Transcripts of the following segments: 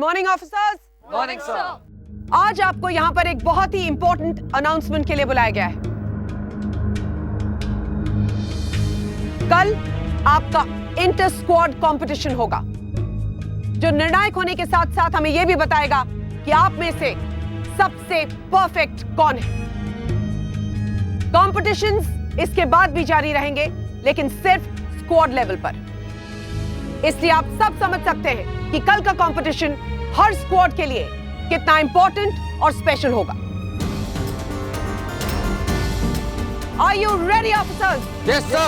Morning officers. Morning sir. आज आपको यहाँ पर एक बहुत ही इंपॉर्टेंट अनाउंसमेंट के लिए बुलाया गया है। कल आपका इंटर स्क्वाड कंपटीशन होगा, जो निर्णायक होने के साथ साथ हमें यह भी बताएगा कि आप में से सबसे परफेक्ट कौन है। कॉम्पिटिशंस इसके बाद भी जारी रहेंगे, लेकिन सिर्फ स्क्वाड लेवल पर। इसलिए आप सब समझ सकते हैं कि कल का कंपटीशन हर स्क्वाड के लिए कितना इंपॉर्टेंट और स्पेशल होगा। Are you ready, officers? Yes, sir.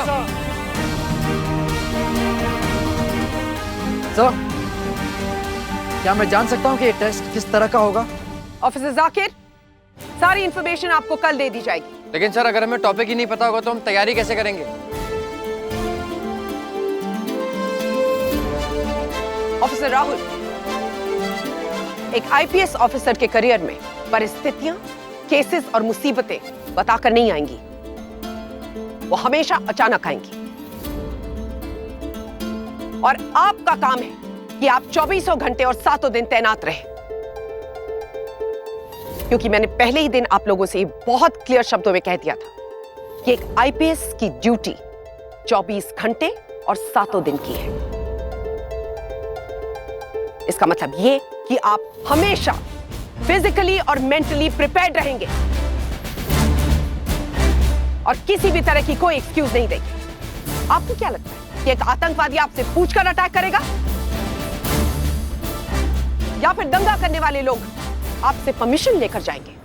Sir, क्या मैं जान सकता हूँ कि ये टेस्ट किस तरह का होगा? ऑफिसर जाकिर, सारी इंफॉर्मेशन आपको कल दे दी जाएगी। लेकिन सर, अगर हमें टॉपिक ही नहीं पता होगा तो हम तैयारी कैसे करेंगे? ऑफिसर राहुल, एक आईपीएस ऑफिसर के करियर में परिस्थितियां, केसेस और मुसीबतें बताकर नहीं आएंगी, वो हमेशा अचानक आएंगी। और आपका काम है कि आप 24 घंटे और 7 दिन तैनात रहें, क्योंकि मैंने पहले ही दिन आप लोगों से ये बहुत क्लियर शब्दों में कह दिया था कि एक आईपीएस की ड्यूटी 24 घंटे और 7 दिन की है। इसका मतलब ये कि आप हमेशा फिजिकली और मेंटली प्रिपेयर्ड रहेंगे और किसी भी तरह की कोई एक्सक्यूज नहीं देंगे। आपको क्या लगता है कि एक आतंकवादी आपसे पूछकर अटैक करेगा, या फिर दंगा करने वाले लोग आपसे परमिशन लेकर जाएंगे?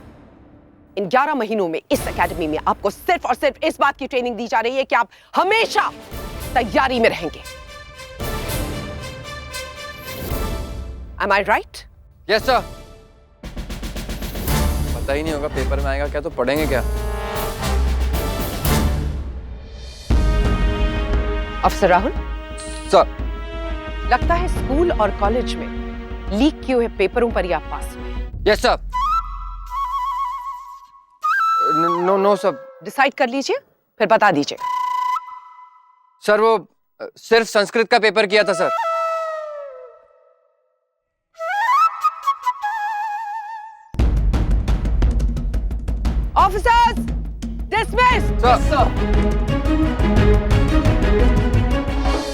इन 11 महीनों में इस एकेडमी में आपको सिर्फ और सिर्फ इस बात की ट्रेनिंग दी जा रही है कि आप हमेशा तैयारी में रहेंगे। Am I right? Yes, sir. पता ही नहीं होगा पेपर में आएगा क्या, तो पढ़ेंगे क्या? अफसर राहुल, सर। लगता है स्कूल और कॉलेज में लीक किए हुए पेपरों पर ही आप पास हुए। Yes sir. No sir. Decide कर लीजिए, फिर बता दीजिए। सर, वो सिर्फ संस्कृत का पेपर किया था सर। Officers, dismiss. सर।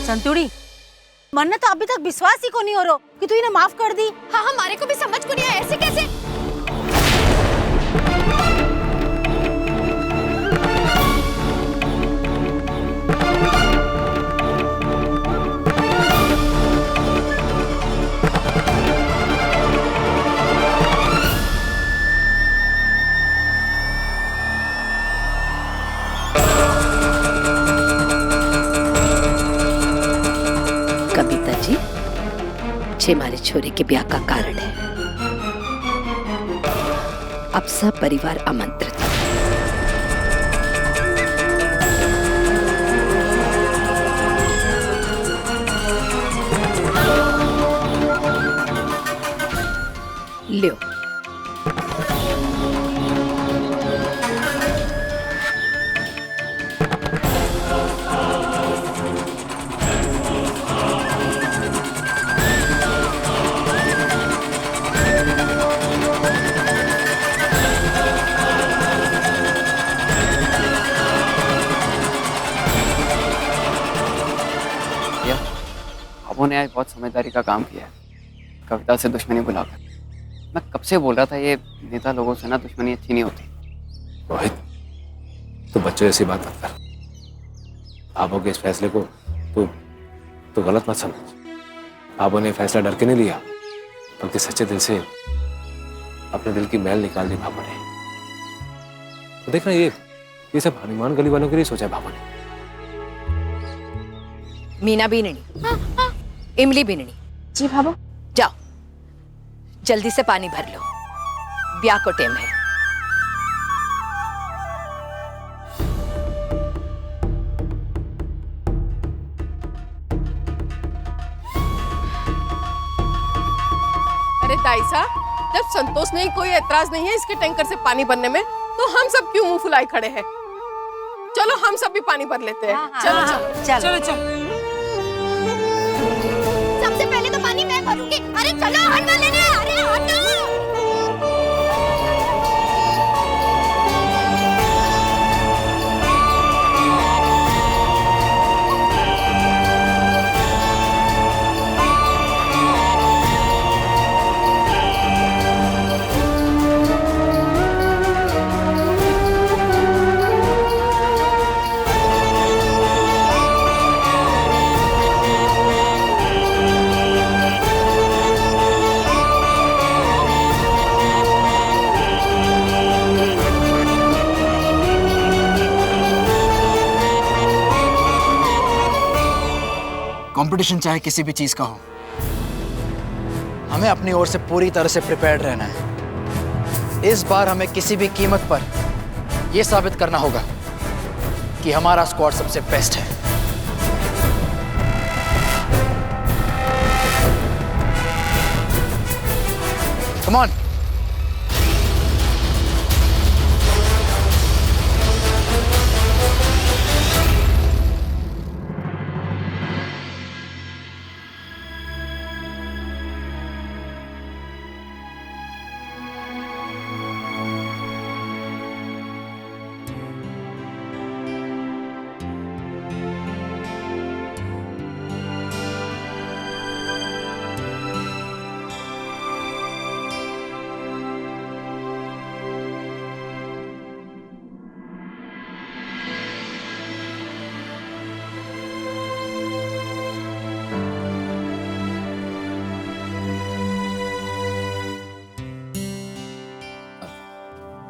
संतुड़ी, मन्नत तो अभी तक विश्वास ही को नहीं हो रहा कि तू इन्हें माफ कर दी। हाँ, हमारे को भी समझ को नहीं आया, ऐसे कैसे? कविता जी, जे हमारे छोरे के ब्याह का कारण है। अब सब परिवार आमंत्रित। लो, उन्होंने आज बहुत समझदारी का काम किया है, कविता से दुश्मनी बुलाकर। मैं कब से बोल रहा था ये नेता लोगों से ना दुश्मनी अच्छी नहीं होती। रोहित, तो बच्चों जैसी बात मत कर। आबो के इस फैसले को तो गलत मत समझ। आबो ने फैसला डर के नहीं लिया, बल्कि सच्चे दिल से अपने दिल की मैल निकाल दी भाभो ने। तो देखना, ये सब हनुमान गली वालों के लिए सोचा है भाभो ने। मीना बीननी, इमली बीननी। जी भाभो। जाओ, जल्दी से पानी भर लो, ब्याह को टाइम है। अरे ताई साहब, जब संतोष नहीं कोई एतराज नहीं है इसके टैंकर से पानी भरने में, तो हम सब क्यों मुंह फुलाए खड़े हैं? चलो हम सब भी पानी भर लेते हैं। चलो चलो। सबसे पहले तो पानी मैं भरूंगी। अरे चलो हलवा लेने, अरे हटो। कंपटीशन चाहे किसी भी चीज का हो, हमें अपनी ओर से पूरी तरह से प्रिपेयर्ड रहना है। इस बार हमें किसी भी कीमत पर यह साबित करना होगा कि हमारा स्क्वाड सबसे बेस्ट है। Come on.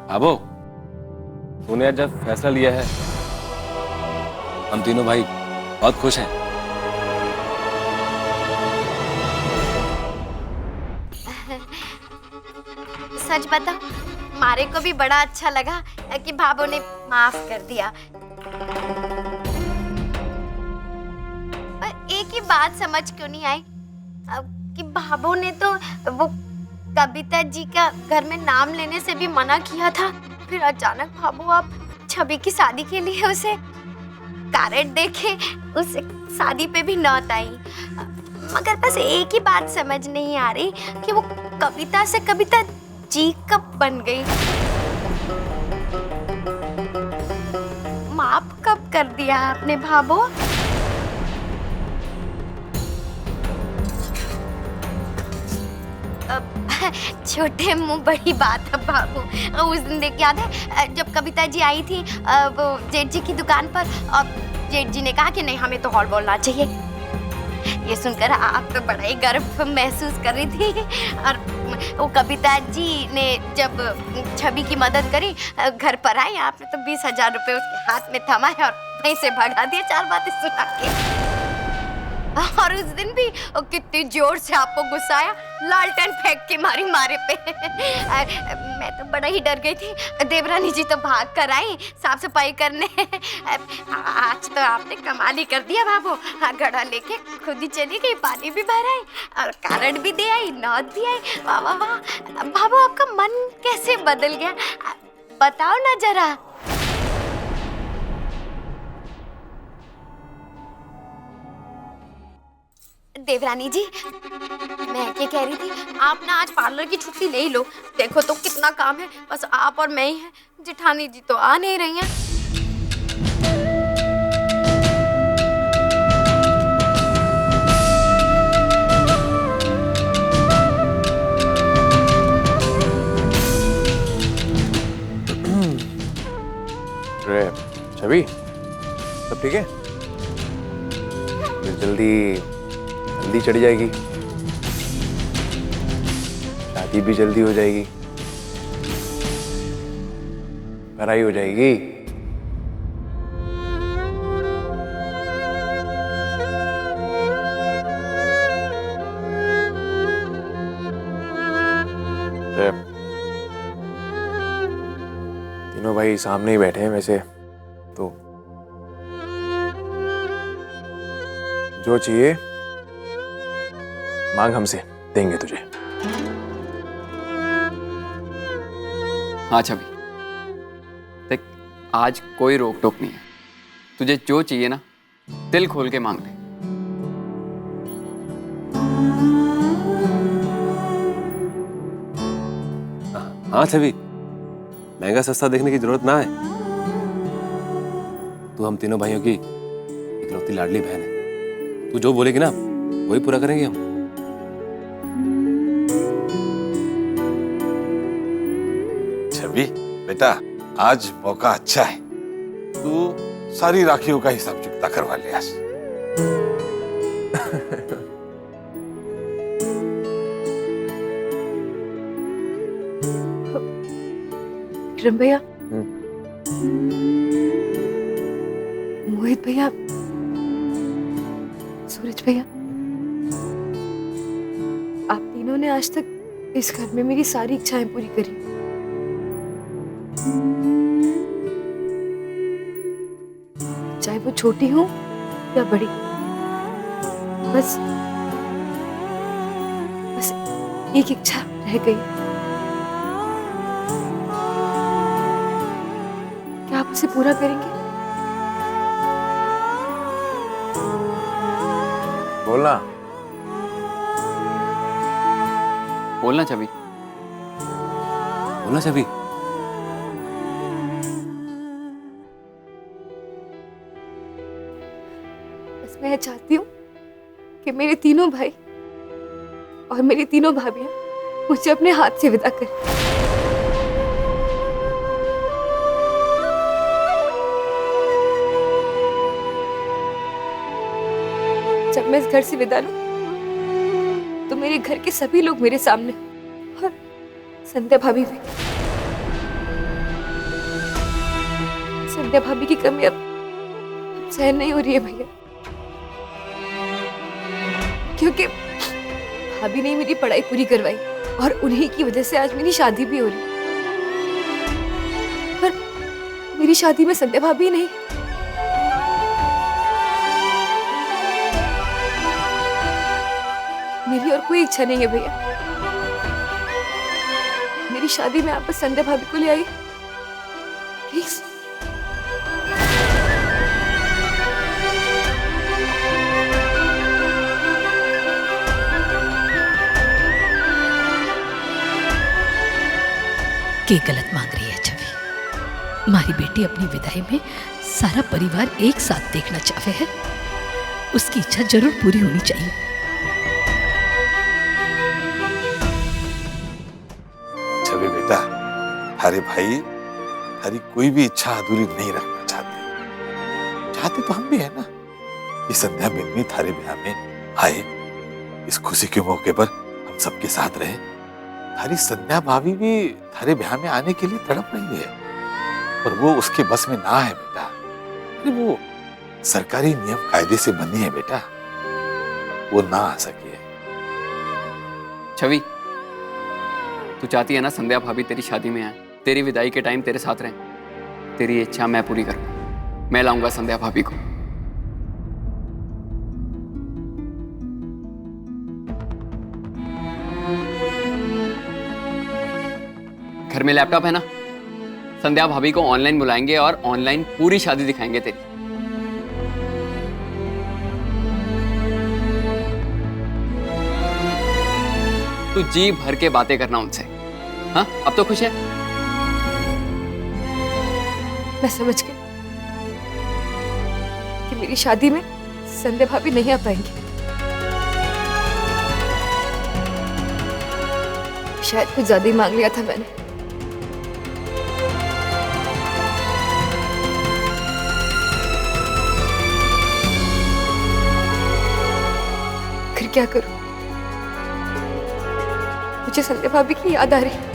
आबो, तूने जब फैसला लिया है, हम तीनों भाई बहुत खुश हैं। सच बता, मारे को भी बड़ा अच्छा लगा कि भाभो ने माफ कर दिया। पर एक ही बात समझ क्यों नहीं आई कि भाभो ने तो वो कविता जी का घर में नाम लेने से भी मना किया था, फिर अचानक भाभो आप छवि की शादी के लिए उसे कार्ड देके उस शादी पे भी नौत आई। मगर बस एक ही बात समझ नहीं आ रही कि वो कविता से कविता जी कब बन गई, माफ कब कर दिया आपने भाभो? छोटे मुंह बड़ी बात है भाभो। उस दिन देख याद है जब कविता जी आई थी वो जेठ जी की दुकान पर, और जेठ जी ने कहा कि नहीं हमें तो हॉल बोलना चाहिए। ये सुनकर आप तो बड़ा ही गर्व महसूस कर रही थी, और वो कविता जी ने जब छवि की मदद करी, घर पर आई, आपने तो 20,000 रुपए उसके हाथ में थमाए और वहीं से भगा दिया 4 बातें सुना के। और उस दिन भी कितनी जोर से आपको गुस्सा आया, लालटेन फेंक के मारी मारे पे। मैं तो बड़ा ही डर गई थी। देवरानी जी तो भाग कर आई साफ सफाई करने। आज तो आपने कमाल ही कर दिया भाभो, घड़ा लेके खुद ही चली गई, पानी भी भर आई और कार्ड भी दे आई, नौत भी आई। वाह वाह वाह। भाभो आपका मन कैसे बदल गया, बताओ ना जरा। देवरानी जी, मैं क्या कह रही थी, आप ना आज पार्लर की छुट्टी ले ही लो। देखो तो कितना काम है, बस आप और मैं ही हैं। जेठानी जी तो आ नहीं रही हैं। छवि, सब ठीक है? जल्दी चढ़ जाएगी, शादी भी जल्दी हो जाएगी, पढ़ाई हो जाएगी। तीनों भाई सामने ही बैठे हैं, वैसे तो जो चाहिए मांग, हमसे देंगे तुझे। हाँ छवि, देख आज कोई रोक टोक नहीं है, तुझे जो चाहिए ना दिल खोल के मांग ले। हाँ छवि, महंगा सस्ता देखने की जरूरत ना है। तू हम तीनों भाइयों की इकलौती लाडली बहन है। तू जो बोलेगी ना वही पूरा करेंगे हम। छवि बेटा, आज मौका अच्छा है, तू सारी राखियों का हिसाब चुकता करवा ले आज। विक्रम भैया, मोहित भैया, सूरज भैया, आप तीनों ने आज तक इस घर में मेरी सारी इच्छाएं पूरी करी। चाहे वो छोटी हो या बड़ी, बस एक इच्छा रह गई। क्या आप उसे पूरा करेंगे? बोलना। बोलना छवि, बोलना छवि। बस मैं चाहती हूँ कि मेरे तीनों भाई और मेरी तीनों भाभियां मुझे अपने हाथ से विदा करें। जब मैं इस घर से विदा लूं तो मेरे घर के सभी लोग मेरे सामने, और संध्या भाभी भी। संध्या भाभी की कमी अब सहन नहीं हो रही है भैया, क्योंकि भाभी ने मेरी पढ़ाई पूरी करवाई और उन्हीं की वजह से आज मेरी शादी भी हो रही है। पर मेरी शादी में संध्या भाभी नहीं, मेरी और कोई इच्छा नहीं है भैया। मेरी शादी में आप बस संध्या भाभी को ले आइए प्लीज। के गलत मांग रही है छवि। हमारी बेटी अपनी विदाई में सारा परिवार एक साथ देखना चाहे है, उसकी इच्छा जरूर पूरी होनी चाहिए। छवि बेटा, हरे भाई हरी कोई भी इच्छा अधूरी नहीं रखना चाहते तो हम भी है ना। ये संध्या बेन भी थारे ब्याह में आए, इस खुशी के मौके पर हम सबके साथ रहे। थारी संध्या भाभी भी थारे ब्याह में आने के लिए तड़प रही है, पर वो उसके बस में ना है बेटा। अरे वो सरकारी नियम कायदे से बनी है बेटा, वो ना आ सकी है। छवि, तू चाहती है ना संध्या भाभी तेरी शादी में आए, तेरी विदाई के टाइम तेरे साथ रहें। तेरी इच्छा मैं पूरी करूंगा, मैं लाऊंगा संध्या भाभी को। घर में लैपटॉप है ना, संध्या भाभी को ऑनलाइन बुलाएंगे और ऑनलाइन पूरी शादी दिखाएंगे तेरी। तू जी भर के बातें करना उनसे। हाँ, अब तो खुश है? मैं समझ गई कि मेरी शादी में संध्या भाभी नहीं आ पाएंगी। शायद कुछ ज्यादा ही मांग लिया था मैंने। फिर क्या करूं? मुझे संध्या भाभी की याद आ रही है।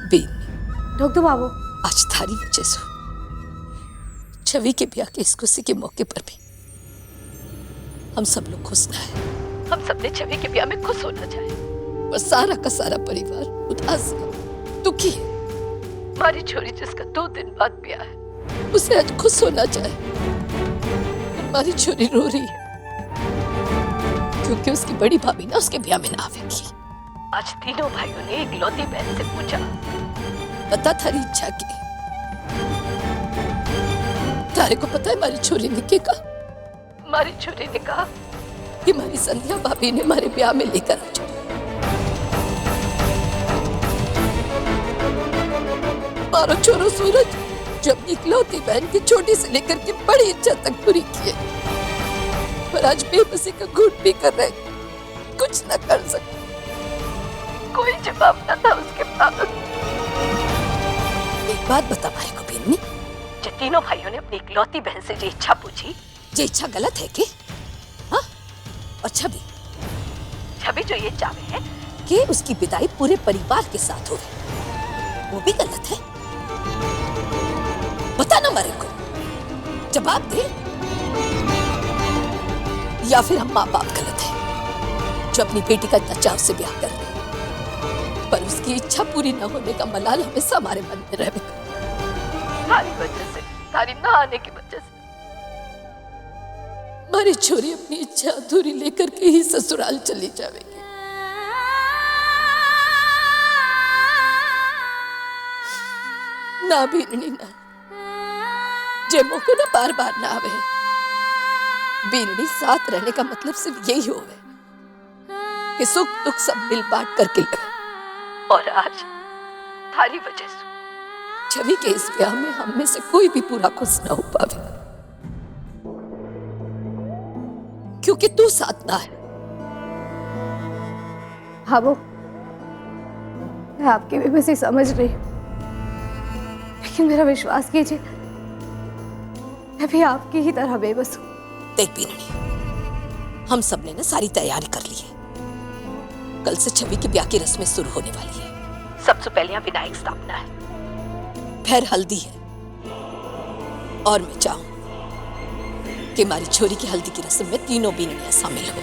बेनी, रोक दो बाबू। आज थारी वजह से छवि के ब्याह के इस खुशी के मौके पर भी हम सब लोग खुश ना है। हम सब ने छवि के ब्याह में खुश होना चाहे, पर सारा का सारा परिवार उदास है, दुखी है। हमारी छोरी जिसका 2 दिन बाद ब्याह है, उसे आज खुश होना चाहे, हमारी छोरी रो रही है क्योंकि उसकी बड़ी भाभी ना उसके ब्याह में ना आवेगी। आज तीनों भाइयों ने इकलौती बहन से पूछा, बता थारी इच्छा की। तारे को पता है हमारी छोरी ने क्या कहा? हमारी छोरी ने कहा कि हमारी संध्या भाभी ने हमारे ब्याह में लेकर आ जाओ। मारो छोरो सूरज, जब इकलौती बहन की छोटी से लेकर के बड़ी इच्छा तक पूरी की है, पर आज बेबसी का घूट भी कर रहे, कुछ न कर सकते। कोई जवाब न था उसके पास। एक बात बता भाई को बीननी, जो तीनों भाइयों ने अपनी इकलौती बहन से जो इच्छा पूछी, ये इच्छा गलत है कि? हाँ? और छवि जो ये चाहे है कि उसकी विदाई पूरे परिवार के साथ हो, वो भी गलत है? बता ना मेरे को, जवाब दे। या फिर हम माँ बाप गलत है जो अपनी बेटी का इतना चाव से ब्याह कर रहे हैं, पर उसकी इच्छा पूरी न होने का मलाल हमेशा हमारे मन में रहेगा। तारी वजह से, तारी ना आने की वजह से हमारी छोरी अपनी इच्छा अधूरी लेकर के ही ससुराल चली जाएगी। ना बीननी ना, जेमो को ना बार बार ना आवे। बीननी साथ रहने का मतलब सिर्फ यही होवे कि सुख दुख सब मिल बांट करके लगे। और आज थारी वजह से छवि के इस ब्याह में हम में से कोई भी पूरा खुश ना हो पावे, क्योंकि तू साथ ना है। हाँ वो, मैं आपकी भी बस समझ रही, लेकिन मेरा विश्वास कीजिए, मैं भी आपकी ही तरह बेबस हूँ। देख बीननी, हम सब ने ना सारी तैयारी कर ली है। कल से छवि के ब्याह की रस्में शुरू होने वाली है। सबसे पहले यहाँ विनायक स्थापना है, फिर हल्दी है, और मैं चाहूं कि हमारी छोरी की हल्दी की रस्म में तीनों बीननियां शामिल हो।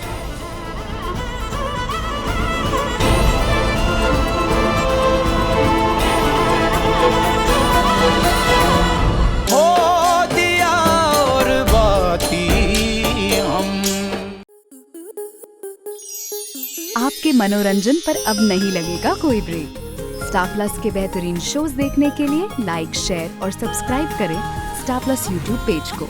आपके मनोरंजन पर अब नहीं लगेगा कोई ब्रेक। स्टार प्लस के बेहतरीन शोज देखने के लिए लाइक, शेयर और सब्सक्राइब करें स्टार प्लस यूट्यूब पेज को।